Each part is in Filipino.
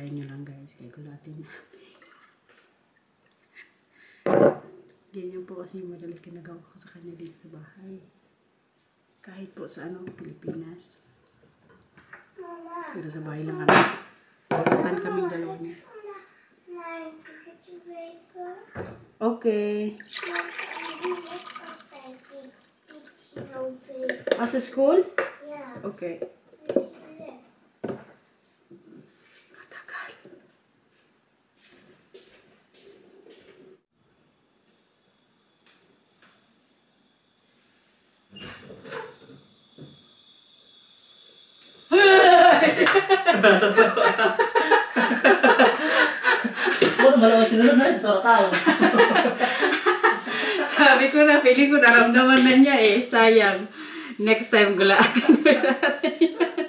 Hintayin nyo lang guys. Kaya gulatin natin. Ganyan po kasi yung madalas ginagawa ko sa kanya dito sa bahay. Kahit po sa Pilipinas. Pero sa bahay lang kami. Pagkatan kaming dalawa niya. Okay. Sa school? Yeah. Okay. Matagal. Malakas sinunod na sa tao. Sabi ko na, feeling ko naramdaman na niya eh. Sayang. Next time gulaatin natin yan.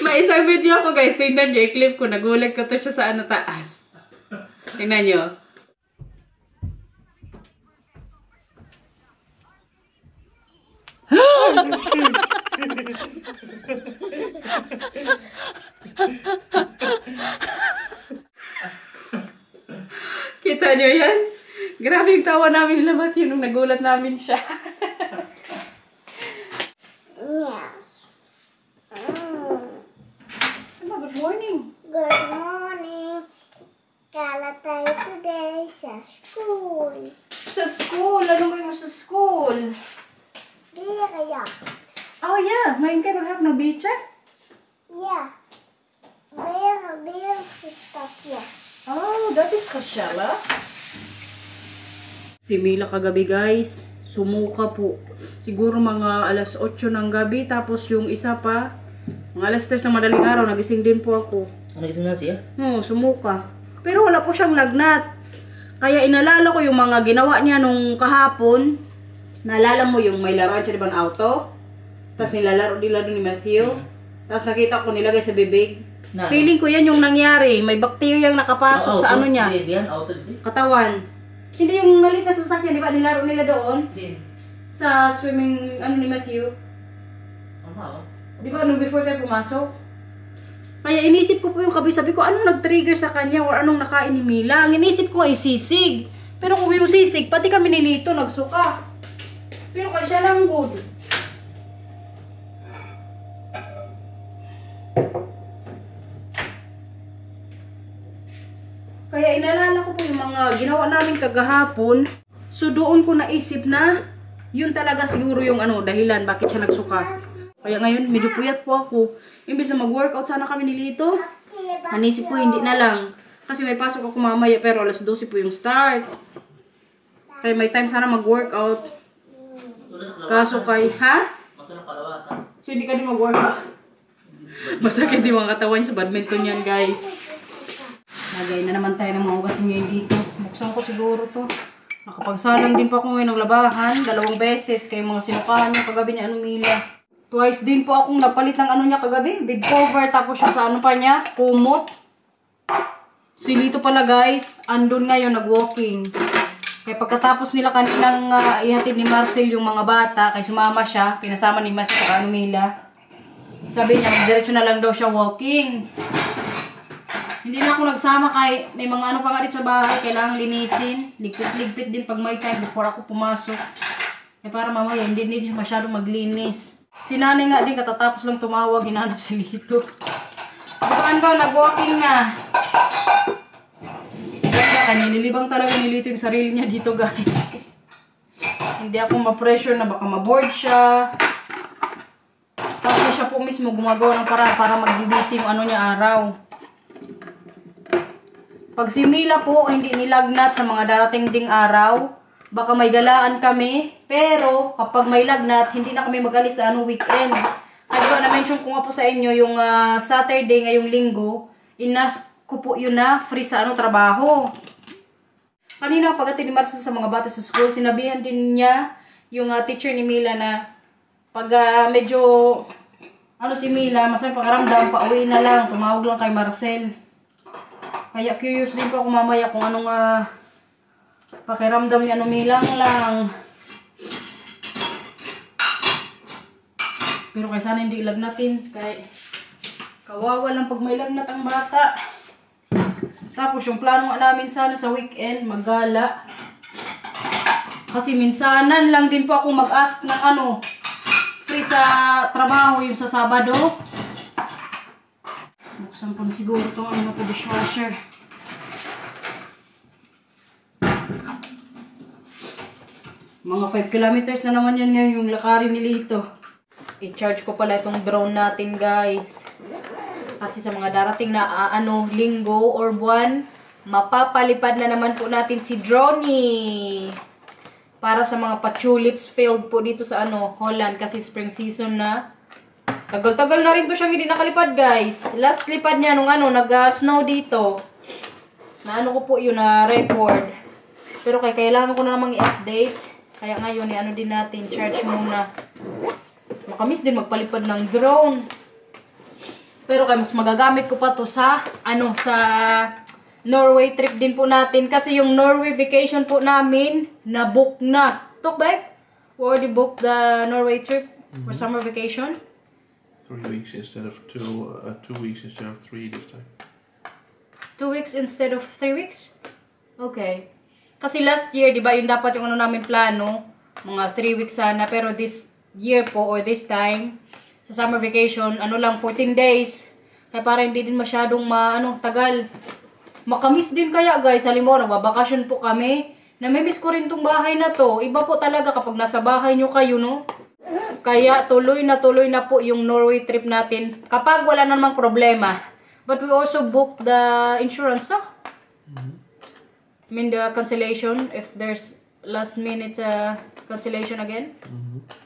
May isang video ako guys. Tingnan niyo, i-clip ko. Nagulag ko to siya sa taas. Tingnan niyo. Kita niyo yan? Grabe yung tawa namin nila Matthew nung nagulat namin siya. Yes. Good morning. Good morning. Kala tayo today sa school. Sa school? Anong gawin mo sa school? Kaya. Oh yeah, ngayon kayo maghap ng beach eh? Yeah. Beer stuff, yes. Oh, that is Coachella. Si Mila kagabi guys, sumuka po. Siguro mga alas 8 ng gabi, tapos yung isa pa, mga alas 3 ng madaling araw, nagising din po ako. Nagising na siya? Oo, sumuka. Pero wala po siyang lagnat. Kaya inalala ko yung mga ginawa niya nung kahapon. Naalala mo yung may laruan siya, diba, ng auto? Tapos nilalaro nila doon ni Matthew. Tapos nakita ko nilagay sa bibig. Feeling ko yan yung nangyari. May bacteria yung nakapasok sa ano niya. Katawan. Hindi yung maliit na sasakyan, di ba? Nilaro nila doon. Sa swimming, ni Matthew. Di ba, nung before tayo pumasok? Kaya inisip ko po yung kabi. Sabi ko, anong nag-trigger sa kanya or anong nakain ni Mila? Ang inisip ko ay sisig. Pero kung yung sisig, pati kami ni Lito nagsuka. Pero kaya siya lang good. Kaya inalala ko po yung mga ginawa namin kagahapon. So doon ko naisip na yun talaga siguro yung dahilan bakit siya nagsuka. Kaya ngayon medyo puyat po ako. Imbes na mag-workout sana kami ni Lito. Nanisip ko hindi na lang. Kasi may pasok ako mamaya pero alas 12 po yung start. Kaya may time sana mag-workout. Kaso kay, ha? So hindi ka din mag-workout. Masakit yung mga katawan sa badminton yan guys. Lagay na naman tayo ng mga hugasin ngayon dito. Buksan ko siguro to. Nakapagsalang din pa ako ngayon ng labahan. 2 beses. Kaya mga sinukahan niya kagabi niya Mila. Twice din po akong napalit ng niya kagabi. Big cover. Tapos yung sa pa niya. Kumot. Si Lito pala guys. Andun ngayon nag-walking. Kaya pagkatapos nila kanilang ihatid ni Marcel yung mga bata. Kaya sumama siya. Pinasama ni Matthew sa Mila. Sabi niya diretso na lang daw siya walking. Hindi na ako nagsama kahit may mga pa nga dito sa bahay. Kailangan linisin. Ligpit-ligpit din pag may time before ako pumasok. Eh para mamaya hindi din masyadong maglinis. Si nanay nga din katatapos lang tumawag. Hinanap si Lito. Bukaan ba? Nag-walking na. Kaya nililibang talaga ni Lito yung sarili niya dito guys. Hindi ako ma-pressure na baka ma-board siya. Kasi siya po mismo gumagawa ng para mag-busy yung niya araw. Pag si Mila po hindi nilagnat sa mga darating ding araw, baka may galaan kami. Pero kapag may lagnat, hindi na kami mag-alis sa weekend. Ay diba na-mention ko nga po sa inyo yung Saturday ngayong linggo, inas ko po yun na free sa trabaho. Kanina pag ni Marcel sa mga bata sa school, sinabihan din niya yung teacher ni Mila na pag medyo si Mila, masama pangaramdam, pauwi na lang, tumawag lang kay Marcel. Kaya curious din po ako mamaya kung anong pakiramdam niya Mila lang. Pero kaya sana hindi ilagnatin. Kaya kawawa lang pag may lagnat ang bata. Tapos yung plano nga namin sana sa weekend, maggala. Kasi minsanan lang din po ako mag-ask ng ano, free sa trabaho yung sa Sabado. Buksan po na siguro itong ano na dishwasher. Mga 5 kilometers na naman yan ngayon yung lakarin ni Lito. I-charge ko pala itong drone natin, guys. Kasi sa mga darating na linggo or buwan, mapapalipad na naman po natin si Droney. Para sa mga pa-tulips field po dito sa Holland. Kasi spring season na. Tagal-tagal na rin to siyang hindi nakalipad, guys. Last lipad niya nung nag-snow dito. Na ko po yun na record. Pero kailangan ko na namang i-update. Kaya ngayon, din natin, charge muna. Makamiss din magpalipad ng drone. Pero mas magagamit ko pa to sa, sa Norway trip din po natin. Kasi yung Norway vacation po namin, na-book na. Talk back? We already booked the Norway trip for summer vacation. 3 weeks instead of 2 weeks instead of 3 this time. 2 weeks instead of 3 weeks? Okay. Kasi last year, di ba, yung dapat yung namin plano, mga 3 weeks sana, pero this year po, or this time, sa summer vacation, lang, 14 days. Kaya para hindi din masyadong tagal. Makamiss din kaya, guys, halimbawa, nagbabakasyon po kami, namimiss ko rin tong bahay na to. Iba po talaga kapag nasa bahay nyo kayo, no? Kaya tuloy na po yung Norway trip natin, kapag wala namang problema. But we also booked the insurance, no? I mean the cancellation, if there's last minute cancellation again,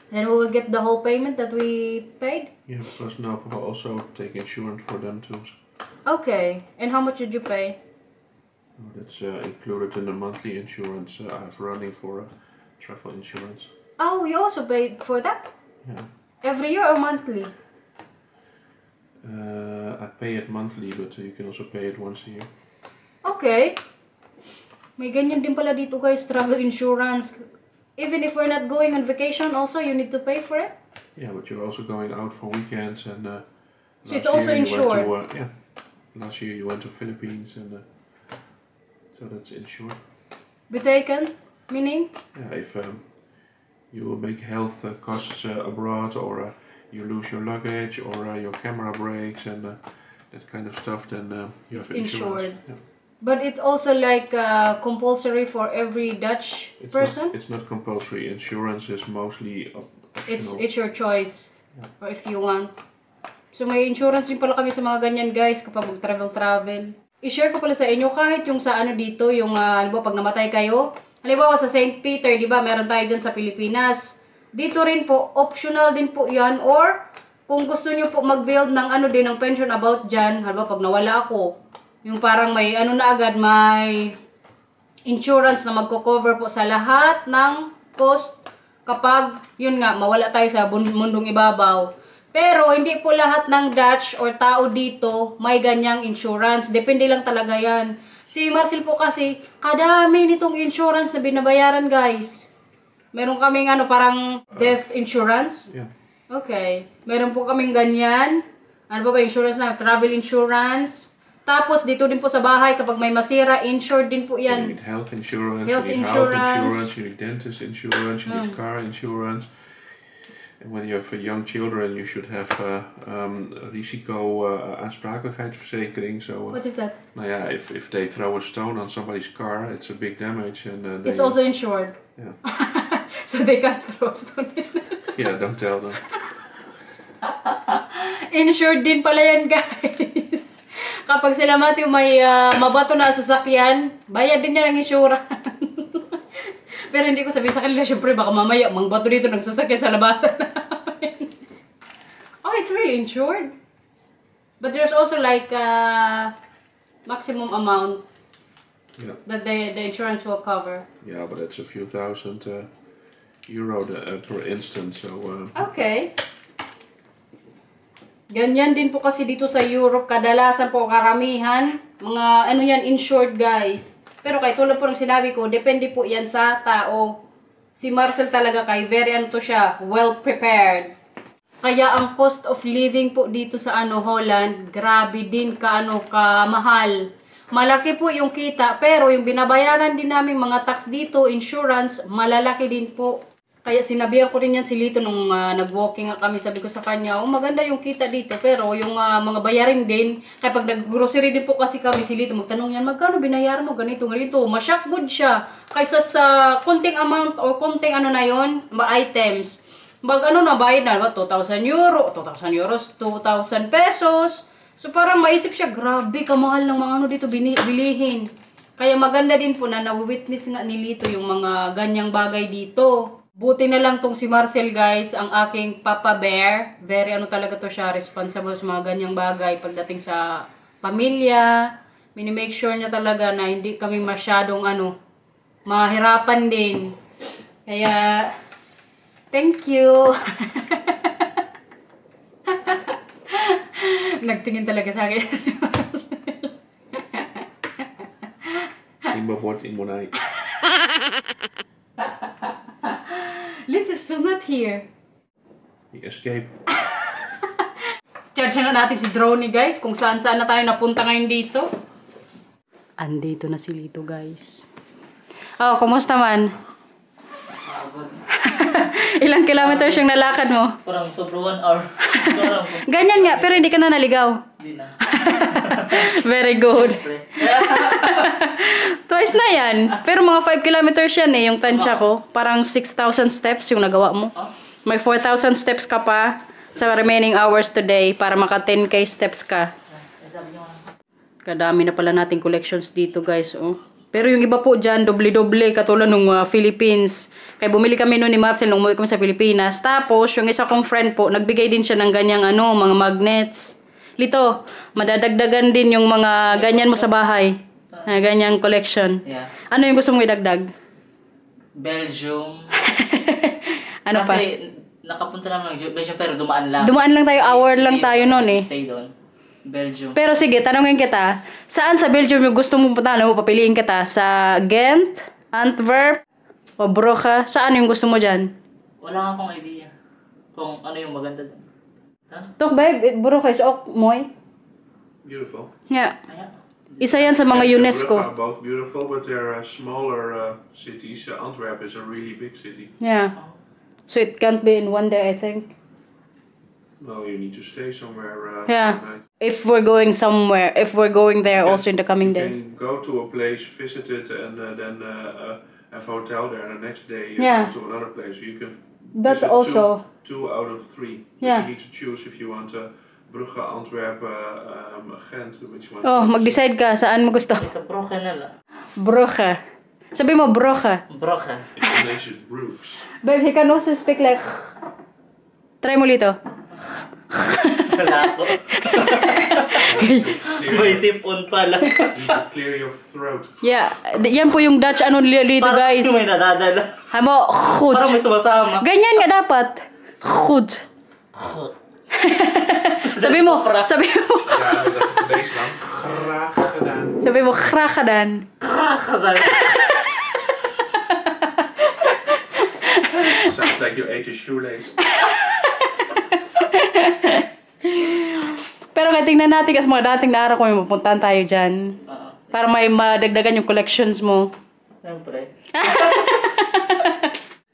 then we will get the whole payment that we paid. Yeah, because now we also take insurance for them too. Okay, and how much did you pay? That's included in the monthly insurance I have running for travel insurance. Oh, you also paid for that? Yeah. Every year or monthly? I pay it monthly, but you can also pay it once a year. Okay. May ganyan din pala dito, guys, travel insurance. Even if we're not going on vacation also, you need to pay for it? Yeah, but you're also going out for weekends and... so it's also insured? Yeah. Last year you went to Philippines and... so that's insured. Be taken? Meaning? Yeah, if you make health costs abroad or you lose your luggage or your camera breaks and that kind of stuff, then you it's have insurance. Insured. Yeah. But it's also like compulsory for every Dutch person? It's not compulsory. Insurance is mostly optional. It's your choice. Yeah. Or if you want. So may insurance din pala kami sa mga ganyan, guys, kapag mag-travel. I-share ko pala sa inyo kahit yung sa dito, yung halimbawa pag namatay kayo. Halimbawa sa St. Peter, di ba, meron tayo dyan sa Pilipinas. Dito rin po, optional din po yan. Or kung gusto nyo po mag-build ng din ng pension about dyan, halimbawa pag nawala ako, yung parang may na agad, may insurance na magko-cover po sa lahat ng cost kapag, yun nga, mawala tayo sa mundong ibabaw. Pero, hindi po lahat ng Dutch or tao dito may ganyang insurance. Depende lang talaga yan. Si Marcel po kasi, kadami nitong insurance na binabayaran, guys. Meron kaming parang death insurance. Yeah. Okay. Meron po kaming ganyan. Ano ba insurance na? Travel insurance. Tapos, dito din po sa bahay, kapag may masira, insured din po yan. You need health insurance, health you need insurance, you need dentist insurance, you need car insurance. And when you have young children, you should have risico-aansprakelijkheidsverzekering. So, what is that? Nou ja, if they throw a stone on somebody's car, it's a big damage. And it's also insured. Yeah. So they can't throw stone in. Yeah, don't tell them. Insured din pala yan, guys. Kapag sila Matthew may mabato na sasakyan, bayad din niya ng insurance. Pero hindi ko sabihin sa kanila, syempre baka mamaya mangbato dito ng sasakyan sa labasan namin. Oh, it's really insured. But there's also like maximum amount that the insurance will cover. Yeah, but it's a few thousand euro per instance. So. Okay. Ganyan din po kasi dito sa Europe, kadalasan po karamihan, mga yan, insured, guys. Pero kahit tulad po ng sinabi ko, depende po yan sa tao. Si Marcel talaga very siya, well prepared. Kaya ang cost of living po dito sa Holland, grabe din kamahal. malaki po yung kita, pero yung binabayaran din namin mga tax dito, insurance, malalaki din po. Kaya sinabihan ko rin yan si Lito nung nag-walking nga kami, sabi ko sa kanya, maganda yung kita dito, pero yung mga bayarin din, kaya pag nag-grocery din po kasi kami, si Lito magtanong yan, magkano binayaran mo, ganito, ganito, masyak good siya, kaysa sa konting amount or konting ano na yon, items. Na bayad na, 2,000 euro, 2,000 euros, 2,000 pesos. So parang maisip siya, grabe, kamahal ng mga ano dito bilihin. Kaya maganda din po na na-witness nga ni Lito yung mga ganyang bagay dito. Buti na lang tong si Marcel guys, ang aking Papa Bear. Very ano talaga to siya, responsible sa mga ganyang bagay pagdating sa pamilya. Mini-make sure niya talaga na hindi kami masyadong mahirapan din. Kaya, thank you. Nagtingin talaga sa akin si Marcel. Imbabort in Monai. Liz is still not here. He escaped. Charge na natin si Drone guys, kung saan-saan na tayo napunta ngayon dito. Andito na si Lito guys. Oh, kumusta man? Ilang kilometers yung nalakad mo? Parang sobra 1 hour. Ganyan nga, pero hindi ka na naligaw. Hindi na. Very good. Twice na yan. Pero mga 5 kilometers yan yung tansya ko. Parang 6,000 steps yung nagawa mo. May 4,000 steps ka pa sa remaining hours today para maka 10k steps ka. Kadami na pala nating collections dito guys. Pero yung iba po dyan, doble-doble, katulad nung Philippines. Kaya bumili kami noon ni Marcel nung umuwi kami sa Pilipinas. Tapos, yung isa kong friend po, nagbigay din siya ng ganyang mga magnets. Lito, madadagdagan din yung mga ganyan mo sa bahay. Ganyang collection. Yeah. Ano yung gusto mong idagdag? Belgium. Ano pa? Kasi nakapunta naman ng Belgium pero dumaan lang. Dumaan lang tayo, hour lang tayo noon eh. Stay doon. Belgium. Pero sige, tanongin kita, saan sa Belgium yung gusto mong punta? Ano mo, papiliin kita? Sa Ghent, Antwerp, o Brugge? Saan yung gusto mo dyan? Wala akong idea kung ano yung maganda doon. Huh? Tok ba, Brugge is ook mooi. Beautiful. Yeah. Kaya, Isa yan sa mga Brugge UNESCO. are both beautiful, but they're smaller cities. Antwerp is a really big city. Yeah. So it can't be in one day, I think. Well, you need to stay somewhere. Yeah. overnight. If we're going somewhere, if we're going there You also in the coming you days. can go to a place, visit it, and then have a hotel there. And the next day Yeah. go to another place. You can That's visit also... two out of 3. Yeah. But you need to choose if you want Brugge, Antwerp, Ghent, which one. Oh, mag-decide ka saan mo gusto. sa Brugge na lang. Brugge. Sabi mo, Brugge. Brugge. English is Bruges. Babe, he can also speak like... Try mo lito. Wala ako. May sipon pala. You need to clear your throat. Yeah, yan po yung Dutch lito guys. Parang may nadadala. Hamo, goed. Parang may sumasama. Ganyan nga dapat. Goed. Sabi mo. Ja, dat is de baseline. Graag gedaan. Sabi mo, graag gedaan. Sounds like you ate a shoelace. Pero nga tingnan natin kasi mga dating na araw kung may mapuntahan tayo dyan. Para may madagdagan yung collections mo. Siyempre.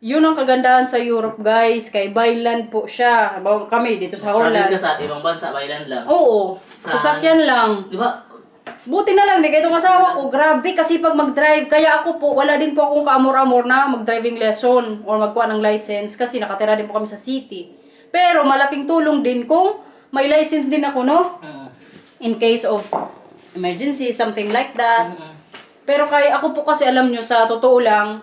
Yun ang kagandahan sa Europe guys. Kay Bayland po siya. Kami dito sa Travel Holland. ka sa ibang bansa, Bayland lang. Oo. France. Sasakyan lang. Di ba? Buti na lang, di kayo itong asawa ko. Grabe kasi pag mag-drive. Kaya ako po, wala din po akong kaamor-amor na mag-driving lesson or magkuha ng license. Kasi nakatira din po kami sa city. Pero malaking tulong din kung may license din ako, no? In case of emergency, something like that. Pero kaya ako po kasi alam nyo, sa totoo lang,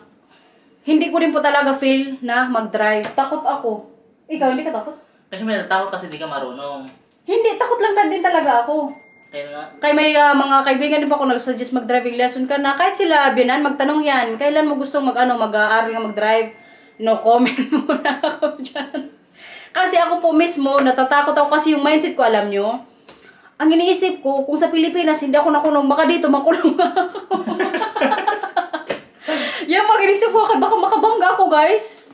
hindi ko rin po talaga feel na mag-drive. Takot ako. Ikaw, hindi ka takot? Kasi may natakot kasi di ka marunong. Hindi, takot lang din talaga ako. Kaya nga. Kaya may mga kaibigan din po ako nag-suggest mag-driving lesson ka na kahit sila binan, magtanong yan, kailan mo gustong mag-aaral nga mag-drive? No comment muna ako dyan. Kasi ako po mismo, natatakot ako kasi yung mindset ko, alam nyo, ang iniisip ko, kung sa Pilipinas hindi ako nakulong, baka dito makulong ako. Yan pag inisip ko, baka makabangga ako guys.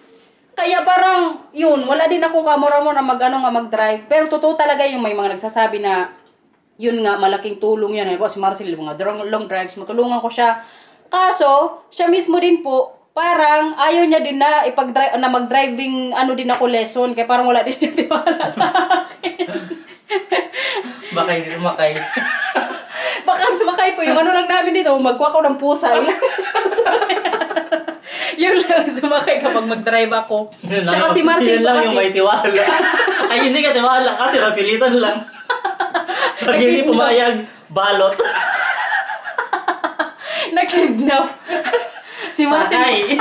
Kaya parang, yun, wala din ako kamura mo na mag-drive. Pero totoo talaga yung may mga nagsasabi na Yun nga, malaking tulong yan. Po, si Marcel, mga long drives, matulungan ko siya. Kaso, siya mismo din po, parang ayaw niya din na mag-driving din ako lesson. Kaya parang wala din niya tiwala sa akin. Baka hindi sumakay. Baka sumakay po. Yung lang namin dito, magkuha ko ng pusa. Yun lang sumakay kapag mag-drive ako. Tsaka si Marcel yun lang kasi. Yung may tiwala. Ay, hindi ka tiwala kasi mapilitan lang. Pag hindi pumayag, balot. Nakidnap. Si Marcel.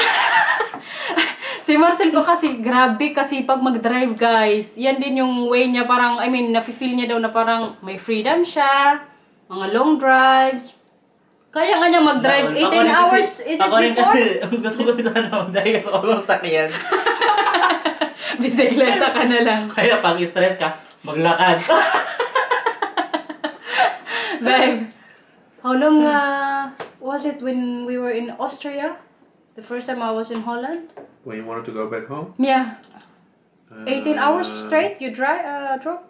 Si Marcel ko kasi, grabe kasi pag mag-drive, guys. Yan din yung way niya, parang, nafe-feel niya daw na parang may freedom siya. Mga long drives. Kaya nga niya mag-drive 18 hours. Is it ako rin before? kasi, gusto ko sana mag-drive kasi ako sakyan. Bisikleta ka na lang. Kaya pag stress ka, maglakad. Babe, how long was it when we were in Austria? The first time I was in Holland? When you wanted to go back home? Yeah. 18 hours straight you drove?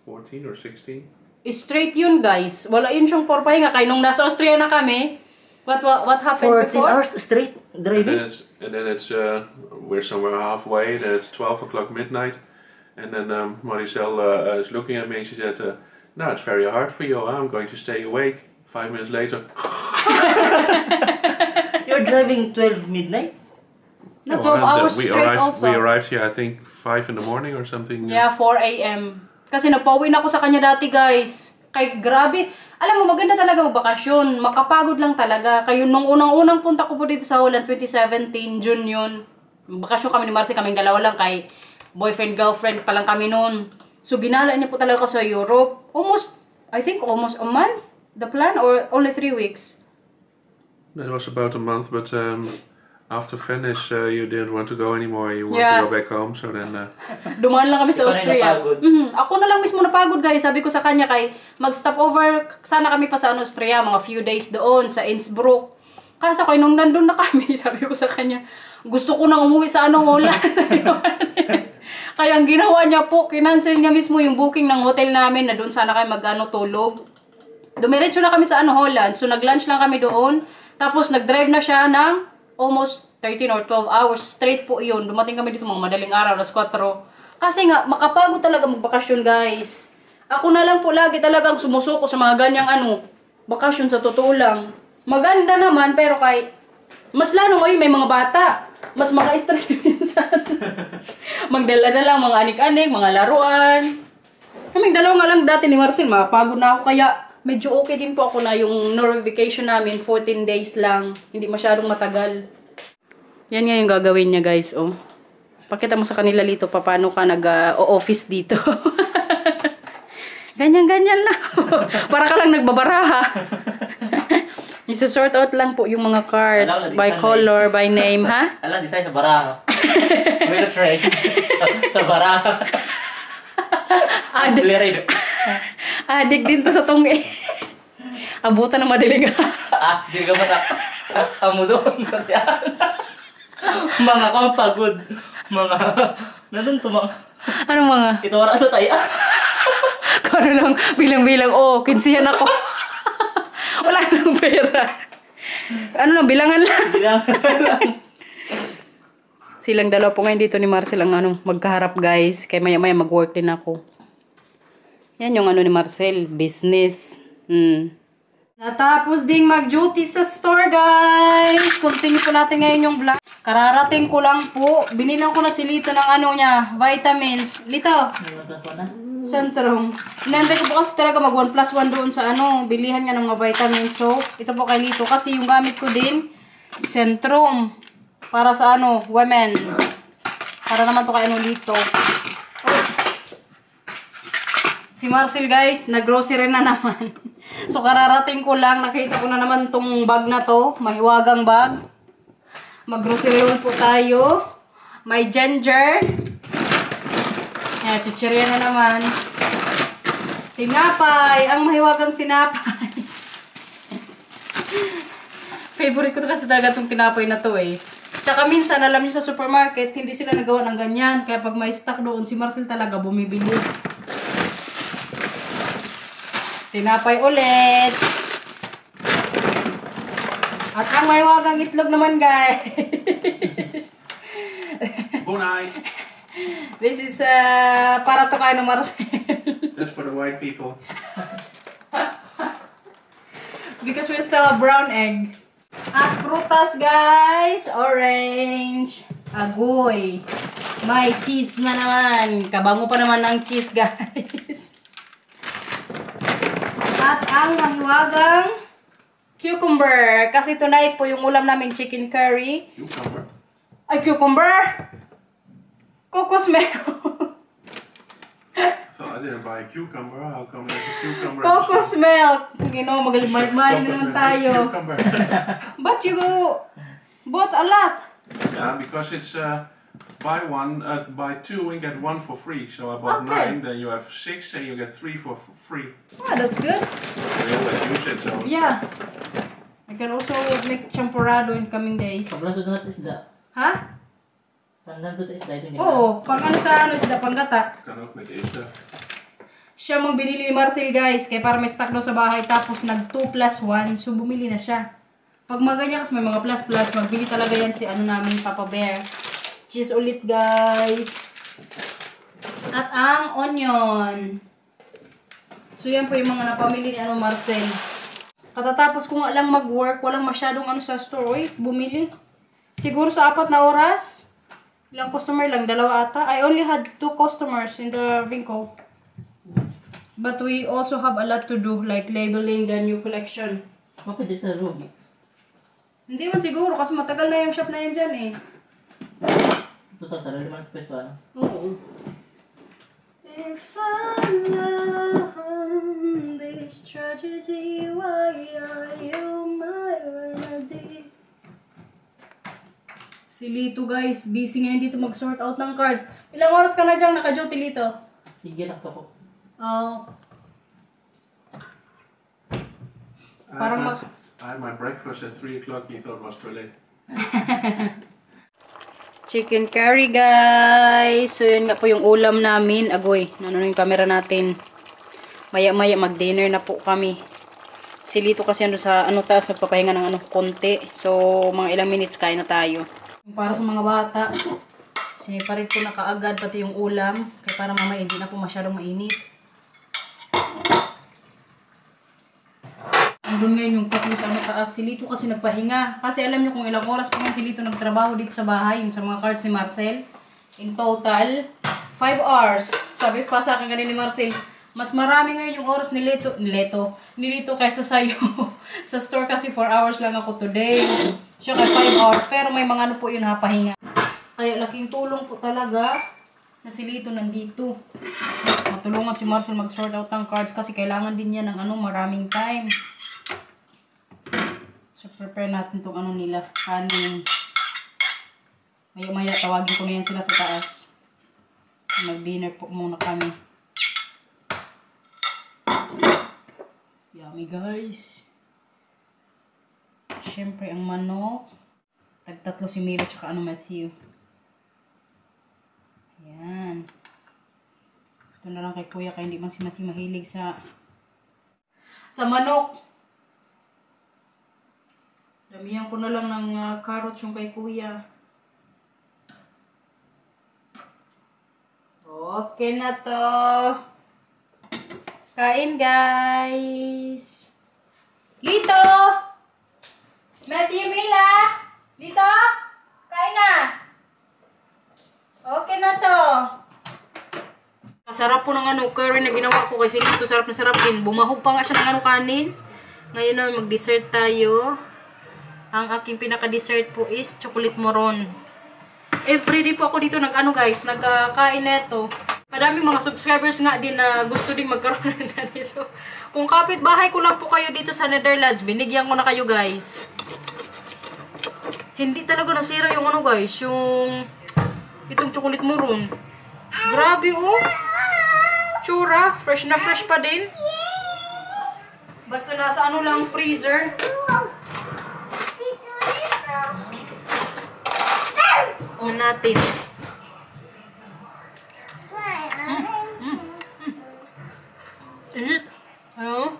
14 or 16? Straight yun, guys. Wala yun siyang porpahinga. Kaya nung nasa Austria na kami, what happened 14 before? hours straight driving? And then it's we're somewhere halfway. Then it's 12 o'clock midnight, and then Maricel is looking at me and she said, "No, it's very hard for you. I'm going to stay awake." 5 minutes later. You're driving 12 midnight? No, 12 hours straight also. We arrived here, I think, 5 in the morning or something. Yeah, 4 a.m. Kasi nagpauwi na ako sa kanya dati, guys. Kay grabe. Alam mo, maganda talaga magbakasyon. Makapagod lang talaga. Kayo nung unang punta ko po dito sa Holland, 2017, June yun. Bakasyon kami ni Marcy, kaming dalawa lang. Kay boyfriend, girlfriend pa lang kami noon. So, ginala niya po talaga sa Europe. I think almost a month, the plan, or only 3 weeks? That was about a month, but after Venice, you didn't want to go anymore. You want to go back home, so then... Dumaan lang kami sa Austria. Ako na lang mismo napagod, guys. Sabi ko sa kanya, mag-stop over sana kami pa sa Austria, mga few days doon, sa Innsbruck. Kasi nung nandun na kami, sabi ko sa kanya, gusto ko nang umuwi sa Holland. Kaya ang ginawa niya po, kinancel niya mismo yung booking ng hotel namin na doon sana kami tulog. Dumiretso na kami sa Holland. So, nag-lunch lang kami doon. Tapos, nag-drive na siya ng almost 13 or 12 hours. Straight po yun. Dumating kami dito mga madaling araw, alas 4. Kasi nga, makapagod talaga magbakasyon, guys. Ako na lang po lagi talagang sumusuko sa mga ganyang bakasyon sa totoo lang. Maganda naman, pero mas lalo ngayon may mga bata. Mas maka-stress minsan. Magdala na lang mga anik-anik, mga laruan. Kaming dalawa nga lang dati ni Marcel, mapagod na ako. Kaya medyo okay din po ako na yung Norway vacation namin, 14 days lang. Hindi masyadong matagal. Yan nga yung gagawin niya, guys. Oh. Pakita mo sa kanila dito, paano ka nag-office dito. Ganyan-ganyan lang. Para ka lang nagbabaraha. Isa-sort out lang po yung mga cards. By color, by name, ha? Alam, design sa baraha. Will try. Sa baraha. Adik din to sa tungi. Abutan ng madiling. Di ka ba na? Amo doon. Mga pagod. Mga, nandun to mga. Anong mga? Ito ano tayo? Kano lang, bilang-bilang, kinsihan ako. Wala nang pera. Ano lang, bilangan lang. Bilangan lang. Silang dalawa po ngayon dito ni Marcel ang magkaharap, guys. Kaya maya-maya mag-work din ako. Yan yung ni Marcel, business. Natapos ding mag-duty sa store, guys. Continue po natin ngayon yung vlog. Kararating ko lang po. Binilang ko na si Lito ng niya, vitamins. Lito. Centrum. Inantay ko po kasi talaga mag 1+1 doon sa bilihan nga ng mga vitamins. So, ito po kay Lito. Kasi yung gamit ko din, Centrum. Para sa women. Para naman to kay Lito. Si Marcel, guys, nag-grocery na naman. So, kararating ko lang. Nakita ko na naman tong bag na to. Mahiwagang bag. Mag-grocery po tayo. May ginger. Yan, chichirya na naman. Tinapay. Ang mahiwagang tinapay. Favorite ko to kasi talaga itong tinapay na to eh. Tsaka minsan, alam nyo sa supermarket, hindi sila nagawa ng ganyan. Kaya pag may stock doon, si Marcel talaga bumibili. Tinapay ulit. At ang may wagang itlog naman, guys. Bonai. This is para to kayo ng Marcel. That's for the white people. Because we still have brown egg. At prutas, guys. Orange. Agoy. May cheese na naman. Kabango pa naman ang cheese, guys. At ang mahiwagang cucumber. Kasi tonight po yung ulam namin chicken curry. Cucumber. Ay, cucumber! Cocos milk. So I didn't buy a cucumber. How come there's a cucumber? Cocos milk. You know, magaling naman tayo. Cucumber. But you bought a lot. Yeah, because it's buy two and get one for free. So I bought Okay. 9. Then you have 6 and you get 3 for free. Ah, that's good. We always use it. So Yeah. I can also make champurrado in coming days. Sobrang doon natin isda. Ha? Sandang doon sa isda ito. Oo, pang ano sa ano isda, panggata. kan ook met eten. Siya mang binili ni Marcel, guys, kaya para may stock daw sa bahay, tapos nag 2+1, so bumili na siya. Pag maganya kasi may mga plus, magbili talaga yan si ano namin, Papa Bear. Cheese ulit, guys. At ang onion. So yan po yung mga napamili ni ano Marcel. Katatapos ko nga lang mag-work, walang masyadong ano sa store. Uy, bumili. Siguro sa 4 na oras. Ilang customer lang? 2 ata. I only had 2 customers in the Vinco. But we also have a lot to do, like labeling the new collection. Mapwede sa room. Hindi man siguro, kasi matagal na yung shop na yan dyan eh. Ito sa sarili man space ba? Oo. If I'm not this tragedy, why are you my remedy? Si Lito, guys, busy ngayon dito mag-sort out ng cards. Ilang oras ka na dyan naka-duty, Lito? Sige lang to ko. Parang I had my breakfast at 3 o'clock. He thought it was too late. chicken curry, guys. So, yun nga po yung ulam namin. Agoy, ano yung camera natin. Maya-maya mag-dinner na po kami. Si Lito kasi ano sa ano taas nagpapahinga ng ano konti. So, mga ilang minutes kain na tayo. Para sa mga bata, siniparit ko na kaagad pati yung ulam. Kaya para mamaya hindi na po masyadong mainit. Andun ngayon yung tatlo sa ano taas. Si Lito kasi nagpahinga. Kasi alam nyo kung ilang oras pa nga si Lito nagtrabaho dito sa bahay. Yung sa mga cards ni Marcel. In total, 5 hours. Sabi pa sa akin kanina ni Marcel, mas marami ngayon yung oras ni Lito kaysa sa'yo. Sa store kasi 4 hours lang ako today. Siya kay 5 hours. Pero may mga ano po yun pahinga. Kaya laking tulong po talaga na si Lito nandito. Matulungan si Marcel mag-sort out ng cards kasi kailangan din niya ng ano, maraming time. So, prepare natin itong ano nila. Kanin. Maya-maya, tawagin ko na yan sila sa taas. Mag-dinner po muna kami. Yummy, guys. Siyempre, ang manok. Tagtatlo si Milo tsaka ano Matthew. Yan. Ito na lang kay Kuya kaya hindi man si Matthew mahilig sa manok. Damihan ko na lang ng carrots yung kay Kuya. Okay na to. Kain, guys. Lito! Matthew, Mila! Lito! Kain na! Okay na to. Kasarap po ng ano, curry na ginawa ko kasi Lito. Sarap na sarap din. Bumahog pa nga siya ng ano kanin. Ngayon na mag-dessert tayo. Ang aking pinaka-dessert po is chocolate moron. Everyday po ako dito nag-ano guys, nagkakain neto. Madaming mga subscribers nga din na gusto din magkaroon ng ganito. Kung kapitbahay ko lang po kayo dito sa Netherlands, binigyan ko na kayo guys. Hindi talaga nasira yung ano guys, yung itong chocolate moron. Grabe oh. Tsura, fresh na fresh pa din. Basta nasa ano lang freezer. On natin. Ano?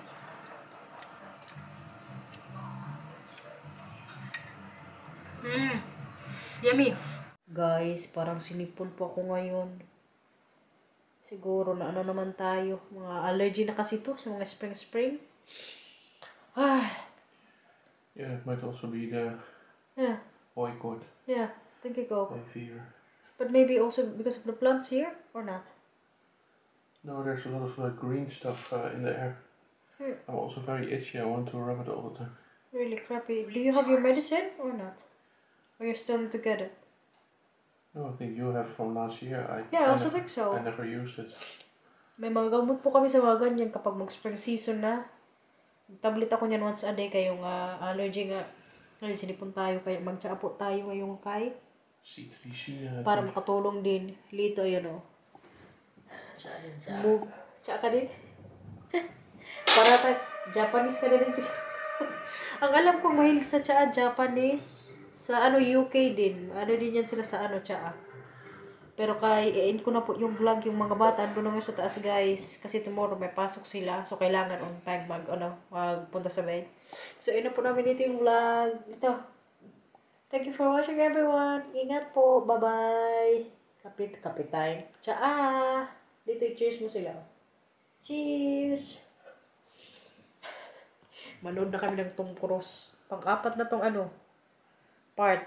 Yummy. Guys, parang sinipon po ako ngayon. Siguro na ano naman tayo. Mga allergy na kasi to sa mga spring. Yeah, it might also be the Yeah. oikod. Yeah, think I go. Fever. But maybe also because of the plants here, or not? No, there's a lot of green stuff in the air. I'm also very itchy. I want to rub it all the time. Really crappy. Do you have your medicine, or not? Or you're still to get it? No, I think you have from last year. Yeah, I also think so. I never used it. May mga gamot po kami sa mga ganyan kapag mag-spring season na. Tablet ako niyan once a day kayong allergy nga. Ngayon sinipon tayo kaya magtsaa po tayo ngayong kay. C3C. Para makatulong din. Lito, yun o. Move. Tsaa ka din? Para Japanese ka din siguro. Ang alam ko mahilig sa tsaa Japanese. Sa UK din. Ano din yan sila sa tsaa. Pero i-end ko na po yung vlog, yung mga bata ando na sa taas guys. Kasi tomorrow may pasok sila. So kailangan on time magpunta sa bed. So yun na po namin dito yung vlog. Ito. Thank you for watching everyone. Ingat po. Bye-bye. Kapit time. Tsaa. Dito cheers mo sila. Cheers. Manood na kami ng Tom Cruise. Pang-apat na tong part.